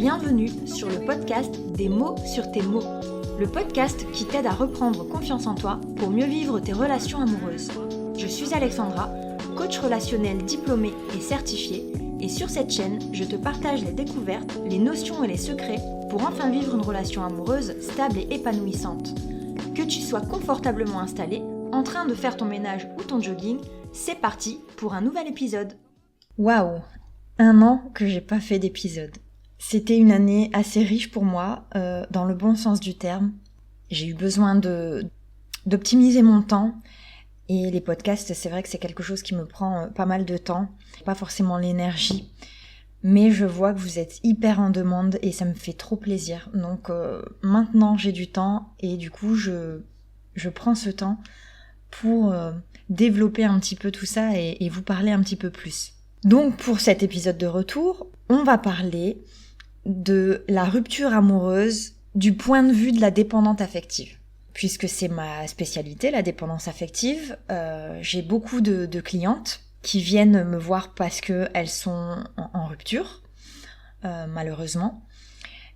Bienvenue sur le podcast Des mots sur tes mots, le podcast qui t'aide à reprendre confiance en toi pour mieux vivre tes relations amoureuses. Je suis Alexandra, coach relationnel diplômée et certifiée, et sur cette chaîne, je te partage les découvertes, les notions et les secrets pour enfin vivre une relation amoureuse stable et épanouissante. Que tu sois confortablement installé, en train de faire ton ménage ou ton jogging, c'est parti pour un nouvel épisode. Waouh, 1 an que j'ai pas fait d'épisode. C'était une année assez riche pour moi, dans le bon sens du terme. J'ai eu besoin d'optimiser mon temps. Et les podcasts, c'est vrai que c'est quelque chose qui me prend pas mal de temps. Pas forcément l'énergie. Mais je vois que vous êtes hyper en demande et ça me fait trop plaisir. Donc maintenant j'ai du temps et du coup je prends ce temps pour développer un petit peu tout ça et vous parler un petit peu plus. Donc pour cet épisode de retour, on va parler de la rupture amoureuse du point de vue de la dépendante affective. Puisque c'est ma spécialité, la dépendance affective, j'ai beaucoup de clientes qui viennent me voir parce qu'elles sont en rupture, malheureusement.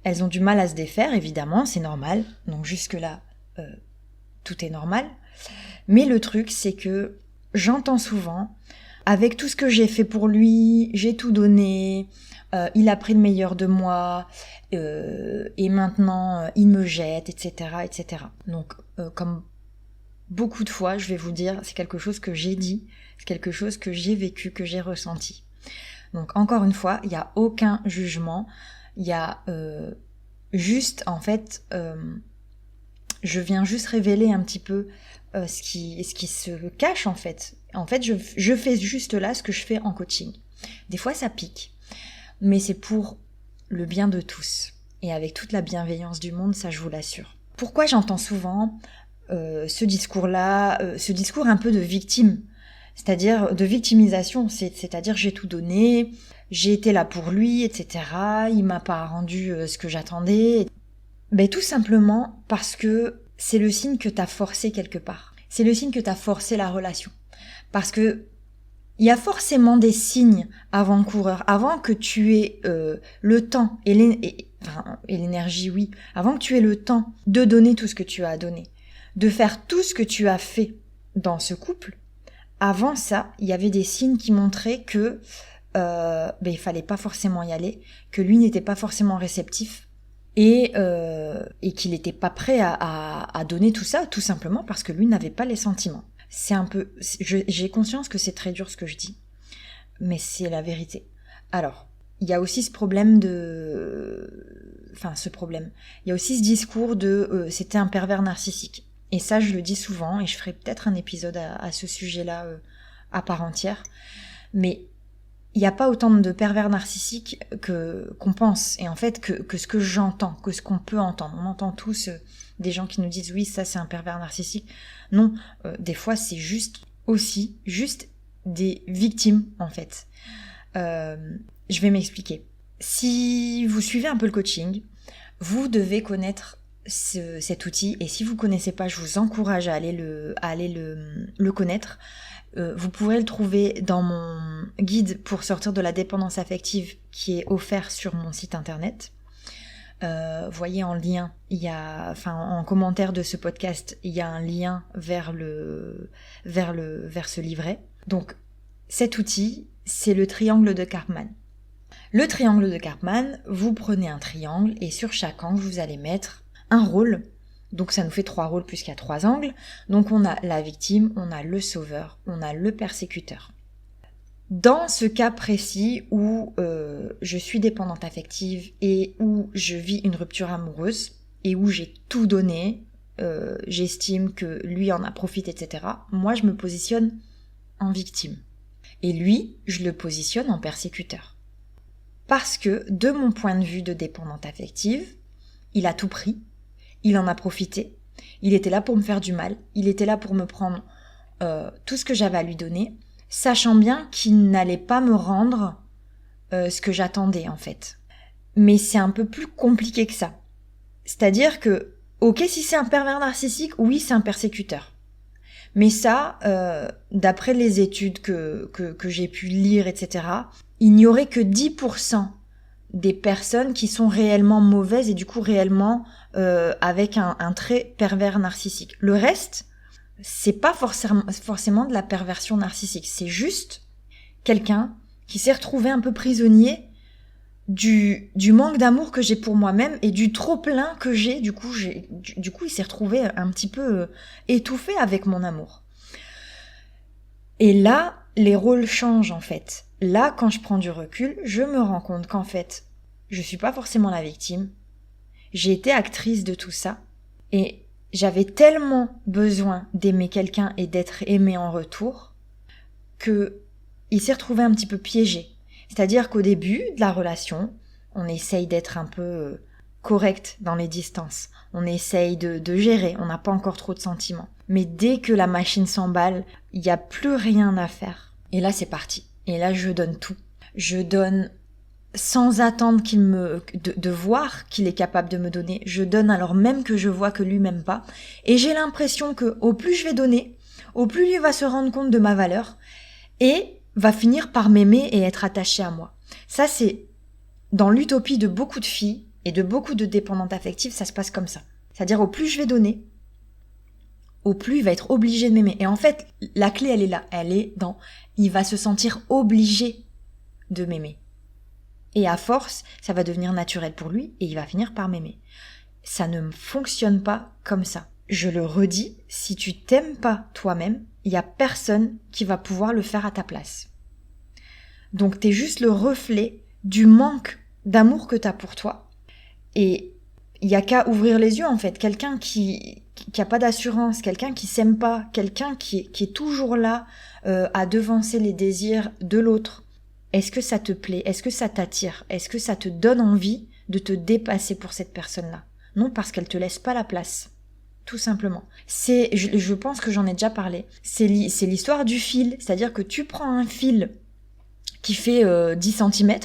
Elles ont du mal à se défaire, évidemment, c'est normal. Donc jusque-là, tout est normal. Mais le truc, c'est que j'entends souvent, avec tout ce que j'ai fait pour lui, j'ai tout donné, il a pris le meilleur de moi, et maintenant il me jette, etc., etc. Donc, comme beaucoup de fois, je vais vous dire, c'est quelque chose que j'ai dit, c'est quelque chose que j'ai vécu, que j'ai ressenti. Donc, encore une fois, il n'y a aucun jugement, il y a juste, en fait, je viens juste révéler un petit peu ce qui se cache, en fait. En fait, je fais juste là ce que je fais en coaching. Des fois, ça pique. Mais c'est pour le bien de tous. Et avec toute la bienveillance du monde, ça je vous l'assure. Pourquoi j'entends souvent ce discours-là, ce discours un peu de victime, c'est-à-dire de victimisation, c'est-à-dire j'ai tout donné, j'ai été là pour lui, etc. Il m'a pas rendu ce que j'attendais. Ben, tout simplement parce que c'est le signe que t'as forcé quelque part. C'est le signe que t'as forcé la relation. Parce que il y a forcément des signes avant-coureurs, avant que tu aies le temps et l'énergie, oui, avant que tu aies le temps de donner tout ce que tu as donné, de faire tout ce que tu as fait dans ce couple. Avant ça, il y avait des signes qui montraient que il fallait pas forcément y aller, que lui n'était pas forcément réceptif et qu'il n'était pas prêt à donner tout ça, tout simplement parce que lui n'avait pas les sentiments. J'ai conscience que c'est très dur ce que je dis, mais c'est la vérité. Alors, il y a aussi il y a aussi ce discours de c'était un pervers narcissique. Et ça, je le dis souvent, et je ferai peut-être un épisode à ce sujet-là à part entière. Mais il n'y a pas autant de pervers narcissiques qu'on pense. Et en fait, que ce que j'entends, que ce qu'on peut entendre. On entend tous des gens qui nous disent oui, ça c'est un pervers narcissique. Non, des fois c'est juste des victimes en fait. Je vais m'expliquer. Si vous suivez un peu le coaching, vous devez connaître cet outil, et si vous connaissez pas, je vous encourage à aller le connaître. Vous pourrez le trouver dans mon guide pour sortir de la dépendance affective qui est offert sur mon site internet. Voyez en lien, en commentaire de ce podcast, il y a un lien vers ce livret. Donc, cet outil, c'est le triangle de Karpman. Le triangle de Karpman, vous prenez un triangle et sur chaque angle, vous allez mettre un rôle. Donc, ça nous fait 3 rôles puisqu'il y a 3 angles. Donc, on a la victime, on a le sauveur, on a le persécuteur. Dans ce cas précis où je suis dépendante affective et où je vis une rupture amoureuse et où j'ai tout donné, j'estime que lui en a profité, etc. Moi, je me positionne en victime. Et lui, je le positionne en persécuteur. Parce que, de mon point de vue de dépendante affective, il a tout pris, il en a profité, il était là pour me faire du mal, il était là pour me prendre tout ce que j'avais à lui donner, sachant bien qu'il n'allait pas me rendre ce que j'attendais en fait. Mais c'est un peu plus compliqué que ça. C'est-à-dire que, ok, si c'est un pervers narcissique, oui, c'est un persécuteur. Mais ça, d'après les études que j'ai pu lire, etc., il n'y aurait que 10% des personnes qui sont réellement mauvaises et du coup réellement avec un trait pervers narcissique. Le reste, c'est pas forcément de la perversion narcissique, c'est juste quelqu'un qui s'est retrouvé un peu prisonnier du manque d'amour que j'ai pour moi-même et du trop plein que j'ai. Du coup, il s'est retrouvé un petit peu étouffé avec mon amour. Et là, les rôles changent en fait. Là, quand je prends du recul, je me rends compte qu'en fait, je suis pas forcément la victime. J'ai été actrice de tout ça et j'avais tellement besoin d'aimer quelqu'un et d'être aimée en retour que il s'est retrouvé un petit peu piégé. C'est-à-dire qu'au début de la relation, on essaye d'être un peu correct dans les distances. On essaye de gérer, on n'a pas encore trop de sentiments. Mais dès que la machine s'emballe, il n'y a plus rien à faire. Et là, c'est parti. Et là, je donne tout. Je donne sans attendre de voir qu'il est capable de me donner. Je donne alors même que je vois que lui m'aime pas. Et j'ai l'impression que au plus je vais donner, au plus lui va se rendre compte de ma valeur et va finir par m'aimer et être attaché à moi. Ça, c'est dans l'utopie de beaucoup de filles et de beaucoup de dépendantes affectives, ça se passe comme ça. C'est-à-dire au plus je vais donner, au plus il va être obligé de m'aimer. Et en fait, la clé, elle est là. Elle est dans il va se sentir obligé de m'aimer. Et à force, ça va devenir naturel pour lui et il va finir par m'aimer. Ça ne fonctionne pas comme ça. Je le redis, si tu t'aimes pas toi-même, il y a personne qui va pouvoir le faire à ta place. Donc t'es juste le reflet du manque d'amour que t'as pour toi. Et il y a qu'à ouvrir les yeux en fait. Quelqu'un qui a pas d'assurance, quelqu'un qui s'aime pas, quelqu'un qui est toujours là à devancer les désirs de l'autre. Est-ce que ça te plaît? Est-ce que ça t'attire? Est-ce que ça te donne envie de te dépasser pour cette personne-là? Non, parce qu'elle te laisse pas la place. Tout simplement. Je pense que j'en ai déjà parlé. C'est l'histoire du fil. C'est-à-dire que tu prends un fil qui fait 10 cm.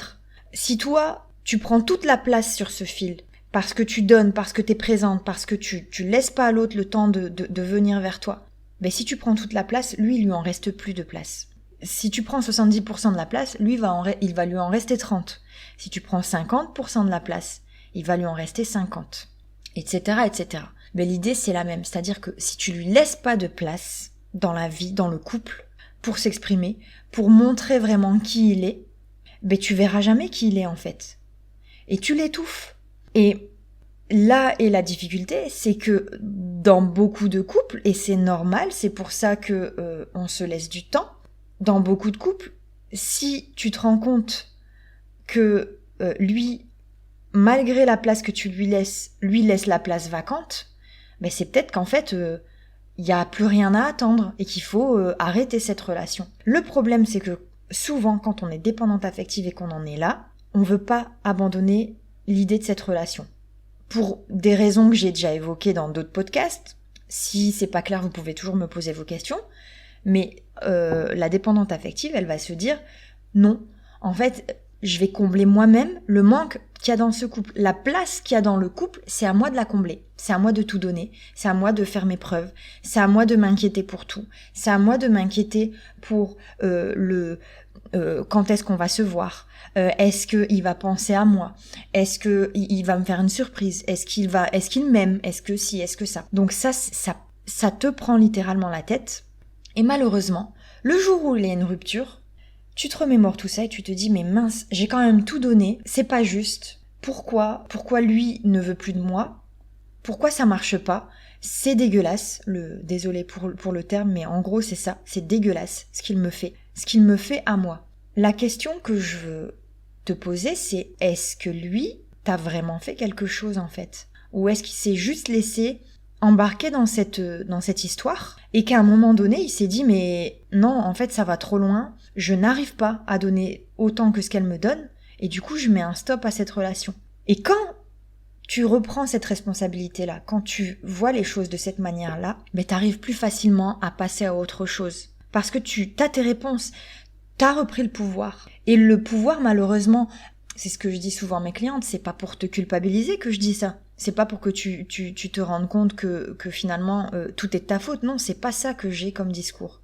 Si toi, tu prends toute la place sur ce fil, parce que tu donnes, parce que t'es présente, parce que tu laisses pas à l'autre le temps de venir vers toi, ben si tu prends toute la place, lui, il lui en reste plus de place. Si tu prends 70% de la place, lui, il va lui en rester 30. Si tu prends 50% de la place, il va lui en rester 50. Etc., etc. Mais l'idée, c'est la même. C'est-à-dire que si tu lui laisses pas de place dans la vie, dans le couple, pour s'exprimer, pour montrer vraiment qui il est, ben tu verras jamais qui il est en fait. Et tu l'étouffes. Et là est la difficulté, c'est que dans beaucoup de couples, et c'est normal, c'est pour ça que on se laisse du temps, dans beaucoup de couples, si tu te rends compte que lui, malgré la place que tu lui laisse la place vacante, ben c'est peut-être qu'en fait, il n'y a plus rien à attendre et qu'il faut arrêter cette relation. Le problème, c'est que souvent, quand on est dépendante affective et qu'on en est là, on veut pas abandonner l'idée de cette relation. Pour des raisons que j'ai déjà évoquées dans d'autres podcasts, si c'est pas clair, vous pouvez toujours me poser vos questions, mais la dépendante affective, elle va se dire non, en fait, je vais combler moi-même le manque qu'il y a dans ce couple. La place qu'il y a dans le couple, c'est à moi de la combler. C'est à moi de tout donner. C'est à moi de faire mes preuves. C'est à moi de m'inquiéter pour tout. C'est à moi de m'inquiéter pour quand est-ce qu'on va se voir. Est-ce qu'il va penser à moi? Est-ce qu'il va me faire une surprise? Est-ce qu'il m'aime? Est-ce que si? Est-ce que ça? Donc ça te prend littéralement la tête. Et malheureusement, le jour où il y a une rupture, tu te remémores tout ça et tu te dis mais mince, j'ai quand même tout donné, c'est pas juste. Pourquoi lui ne veut plus de moi? Pourquoi ça marche pas? C'est dégueulasse, désolé pour le terme, mais en gros c'est ça, c'est dégueulasse ce qu'il me fait à moi. La question que je veux te poser, c'est est-ce que lui t'a vraiment fait quelque chose en fait? Ou est-ce qu'il s'est juste laissé embarquer dans cette histoire et qu'à un moment donné, il s'est dit mais non, en fait ça va trop loin, je n'arrive pas à donner autant que ce qu'elle me donne et du coup je mets un stop à cette relation. Et quand tu reprends cette responsabilité-là, quand tu vois les choses de cette manière-là, ben t'arrives plus facilement à passer à autre chose. Parce que t'as tes réponses, t'as repris le pouvoir. Et le pouvoir, malheureusement, c'est ce que je dis souvent à mes clientes, c'est pas pour te culpabiliser que je dis ça. C'est pas pour que tu te rendes compte que finalement tout est de ta faute. Non, c'est pas ça que j'ai comme discours.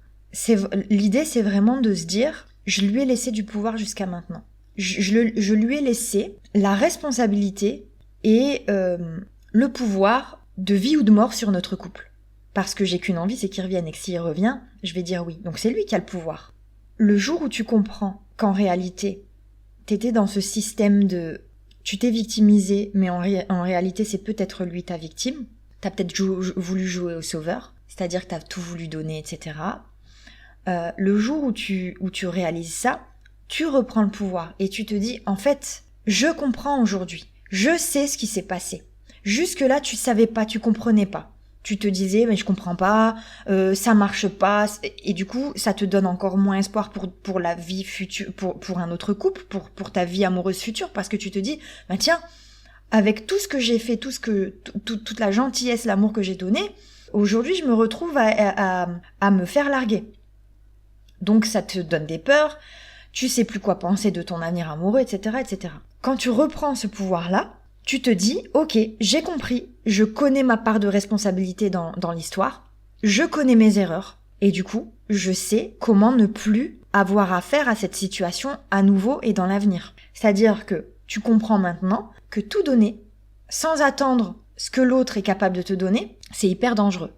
L'idée, c'est vraiment de se dire, je lui ai laissé du pouvoir jusqu'à maintenant. je lui ai laissé la responsabilité et le pouvoir de vie ou de mort sur notre couple. Parce que j'ai qu'une envie, c'est qu'il revienne. Et que s'il revient, je vais dire oui. Donc c'est lui qui a le pouvoir. Le jour où tu comprends qu'en réalité, t'étais dans ce système de... Tu t'es victimisé, mais en réalité, c'est peut-être lui ta victime. T'as peut-être voulu jouer au sauveur, c'est-à-dire que t'as tout voulu donner, etc. Le jour où tu réalises ça, tu reprends le pouvoir et tu te dis, en fait, je comprends aujourd'hui. Je sais ce qui s'est passé. Jusque-là, tu savais pas, tu comprenais pas. Tu te disais, mais je comprends pas, ça marche pas, et du coup, ça te donne encore moins espoir pour la vie future, pour un autre couple, pour ta vie amoureuse future, parce que tu te dis, bah tiens, avec tout ce que j'ai fait, toute la gentillesse, l'amour que j'ai donné, aujourd'hui, je me retrouve à me faire larguer. Donc, ça te donne des peurs, tu sais plus quoi penser de ton avenir amoureux, etc., etc. Quand tu reprends ce pouvoir-là, tu te dis, ok, j'ai compris, je connais ma part de responsabilité dans l'histoire, je connais mes erreurs, et du coup, je sais comment ne plus avoir affaire à cette situation à nouveau et dans l'avenir. C'est-à-dire que tu comprends maintenant que tout donner, sans attendre ce que l'autre est capable de te donner, c'est hyper dangereux.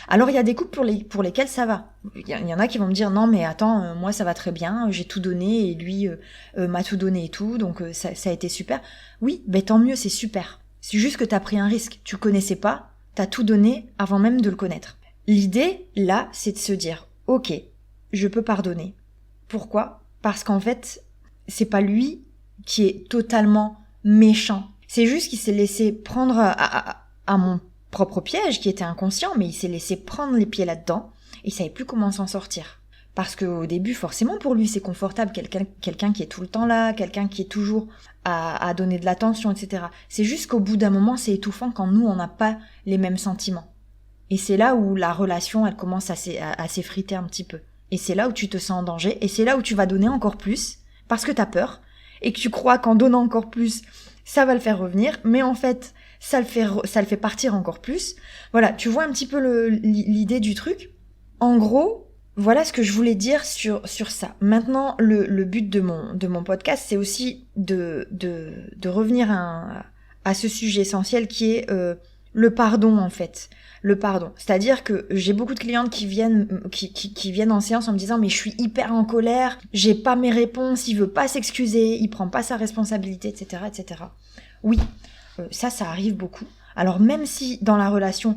Alors il y a des couples pour lesquels ça va. Il y en a qui vont me dire non mais attends, moi ça va très bien, j'ai tout donné et lui m'a tout donné et tout, donc ça a été super. Oui, ben tant mieux, c'est super. C'est juste que t'as pris un risque, tu le connaissais pas, t'as tout donné avant même de le connaître. L'idée là, c'est de se dire ok, je peux pardonner. Pourquoi ? Parce qu'en fait, c'est pas lui qui est totalement méchant. C'est juste qu'il s'est laissé prendre à mon propre piège qui était inconscient, mais il s'est laissé prendre les pieds là-dedans et il savait plus comment s'en sortir. Parce qu'au début, forcément, pour lui, c'est confortable, quelqu'un qui est tout le temps là, quelqu'un qui est toujours à donner de l'attention, etc. C'est juste qu'au bout d'un moment, c'est étouffant quand nous, on n'a pas les mêmes sentiments. Et c'est là où la relation, elle commence à s'effriter un petit peu. Et c'est là où tu te sens en danger, et c'est là où tu vas donner encore plus, parce que t'as peur, et que tu crois qu'en donnant encore plus, ça va le faire revenir, mais en fait, ça le fait partir encore plus. Voilà, tu vois un petit peu l'idée du truc. En gros, voilà ce que je voulais dire sur ça. Maintenant, le but de mon podcast, c'est aussi de revenir à ce sujet essentiel qui est le pardon, en fait. Le pardon. C'est-à-dire que j'ai beaucoup de clientes qui viennent en séance en me disant mais je suis hyper en colère, j'ai pas mes réponses, il veut pas s'excuser, il prend pas sa responsabilité, etc., etc. Oui. Ça arrive beaucoup. Alors même si dans la relation,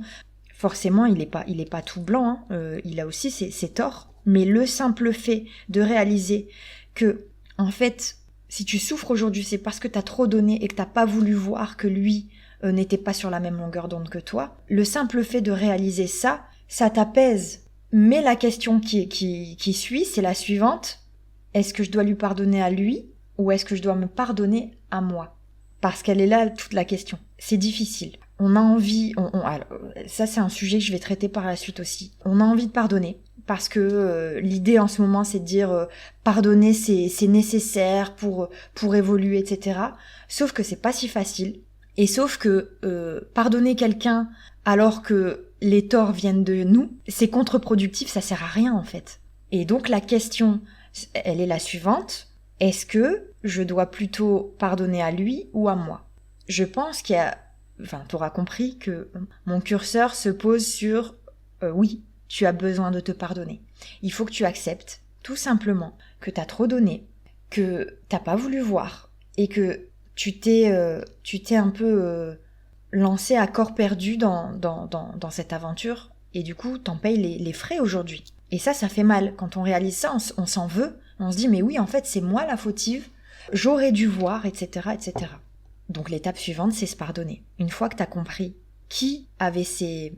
forcément, il est pas tout blanc, il a aussi ses torts, mais le simple fait de réaliser que, en fait, si tu souffres aujourd'hui, c'est parce que t'as trop donné et que t'as pas voulu voir que lui n'était pas sur la même longueur d'onde que toi. Le simple fait de réaliser ça t'apaise. Mais la question qui suit, c'est la suivante. Est-ce que je dois lui pardonner à lui ou est-ce que je dois me pardonner à moi ? Parce qu'elle est là toute la question. C'est difficile. On a envie... alors, ça, c'est un sujet que je vais traiter par la suite aussi. On a envie de pardonner. Parce que l'idée en ce moment, c'est de dire pardonner, c'est nécessaire pour évoluer, etc. Sauf que c'est pas si facile. Et sauf que pardonner quelqu'un alors que les torts viennent de nous, c'est contre-productif, ça sert à rien en fait. Et donc la question, elle est la suivante. Est-ce que je dois plutôt pardonner à lui ou à moi ? Je pense qu'il y a... Enfin, t'auras compris que mon curseur se pose sur oui, tu as besoin de te pardonner. Il faut que tu acceptes, tout simplement, que t'as trop donné, que t'as pas voulu voir, et que tu t'es un peu lancé à corps perdu dans cette aventure, et du coup, t'en payes les frais aujourd'hui. Et ça fait mal. Quand on réalise ça, on s'en veut. On se dit, mais oui, en fait, c'est moi la fautive. J'aurais dû voir, etc., etc. Donc l'étape suivante, c'est se pardonner. Une fois que t'as compris qui avait ses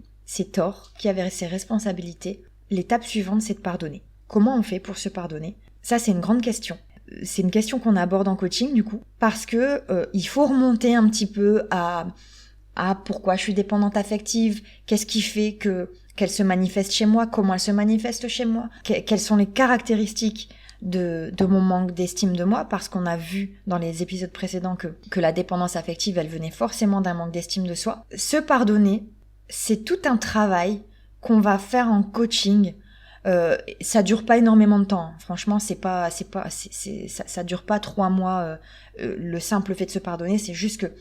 torts, qui avait ses responsabilités, l'étape suivante, c'est de pardonner. Comment on fait pour se pardonner ? Ça, c'est une grande question. C'est une question qu'on aborde en coaching, du coup, parce que il faut remonter un petit peu à pourquoi je suis dépendante affective, qu'est-ce qui fait qu'elle se manifeste chez moi, comment elle se manifeste chez moi, quelles sont les caractéristiques de mon manque d'estime de moi, parce qu'on a vu dans les épisodes précédents que la dépendance affective, elle venait forcément d'un manque d'estime de soi. Se pardonner, c'est tout un travail qu'on va faire en coaching Ça dure pas énormément de temps. Franchement, ça dure pas 3 mois. Le simple fait de se pardonner, c'est juste que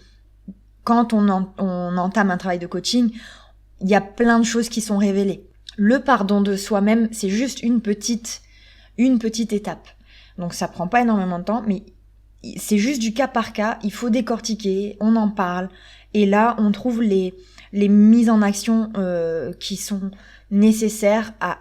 quand on entame un travail de coaching, il y a plein de choses qui sont révélées. Le pardon de soi-même, c'est juste une petite étape. Donc ça prend pas énormément de temps, mais c'est juste du cas par cas. Il faut décortiquer, on en parle, et là on trouve les mises en action qui sont nécessaires à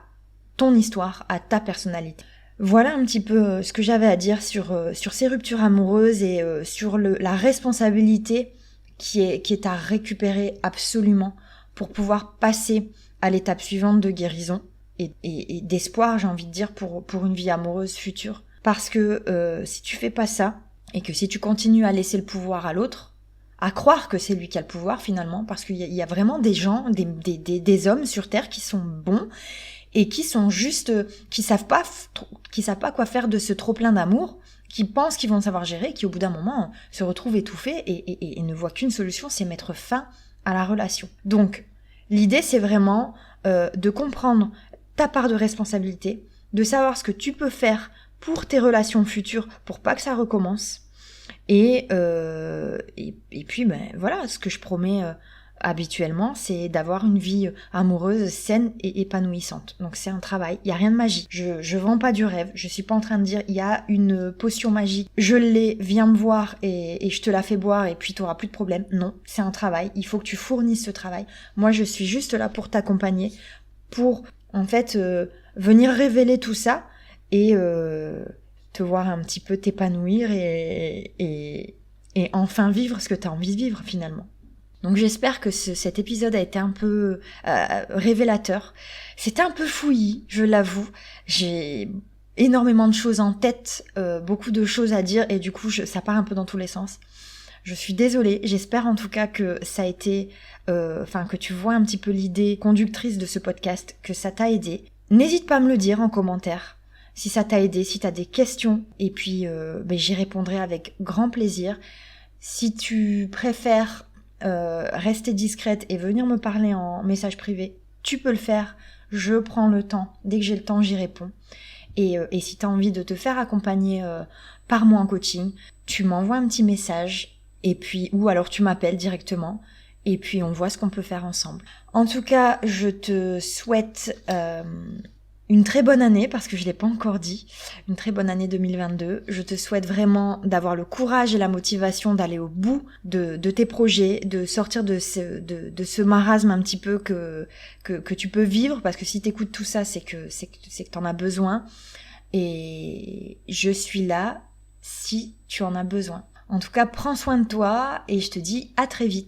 ton histoire, à ta personnalité. Voilà un petit peu ce que j'avais à dire sur ces ruptures amoureuses et sur la responsabilité qui est à récupérer absolument pour pouvoir passer à l'étape suivante de guérison et d'espoir, j'ai envie de dire, pour une vie amoureuse future. Parce que si tu fais pas ça, et que si tu continues à laisser le pouvoir à l'autre, à croire que c'est lui qui a le pouvoir finalement, parce qu'il y a vraiment des gens, des hommes sur Terre qui sont bons, et qui sont juste, qui savent pas quoi faire de ce trop plein d'amour, qui pensent qu'ils vont savoir gérer, qui au bout d'un moment se retrouvent étouffés et ne voient qu'une solution, c'est mettre fin à la relation. Donc, l'idée c'est vraiment de comprendre ta part de responsabilité, de savoir ce que tu peux faire pour tes relations futures, pour pas que ça recommence, et puis voilà, ce que je promets habituellement, c'est d'avoir une vie amoureuse saine et épanouissante. Donc c'est un travail, il y a rien de magique. Je vends pas du rêve, je suis pas en train de dire il y a une potion magique, je l'ai, viens me voir et je te la fais boire et puis tu auras plus de problème. Non, c'est un travail, il faut que tu fournisses ce travail. Moi je suis juste là pour t'accompagner, pour en fait venir révéler tout ça et te voir un petit peu t'épanouir et enfin vivre ce que tu as envie de vivre finalement. Donc j'espère que cet épisode a été un peu révélateur. C'était un peu fouillis, je l'avoue. J'ai énormément de choses en tête, beaucoup de choses à dire et du coup ça part un peu dans tous les sens. Je suis désolée, j'espère en tout cas que ça a été, que tu vois un petit peu l'idée conductrice de ce podcast, que ça t'a aidé. N'hésite pas à me le dire en commentaire si ça t'a aidé, si t'as des questions et puis j'y répondrai avec grand plaisir. Si tu préfères rester discrète et venir me parler en message privé, tu peux le faire, je prends le temps, dès que j'ai le temps j'y réponds. Et si tu as envie de te faire accompagner par moi en coaching, tu m'envoies un petit message et puis ou alors tu m'appelles directement et puis on voit ce qu'on peut faire ensemble. En tout cas, je te souhaite une très bonne année, parce que je l'ai pas encore dit, une très bonne année 2022. Je te souhaite vraiment d'avoir le courage et la motivation d'aller au bout de tes projets, de sortir de ce marasme un petit peu que tu peux vivre, parce que si t'écoutes tout ça, c'est que t'en as besoin. Et je suis là si tu en as besoin. En tout cas, prends soin de toi et je te dis à très vite.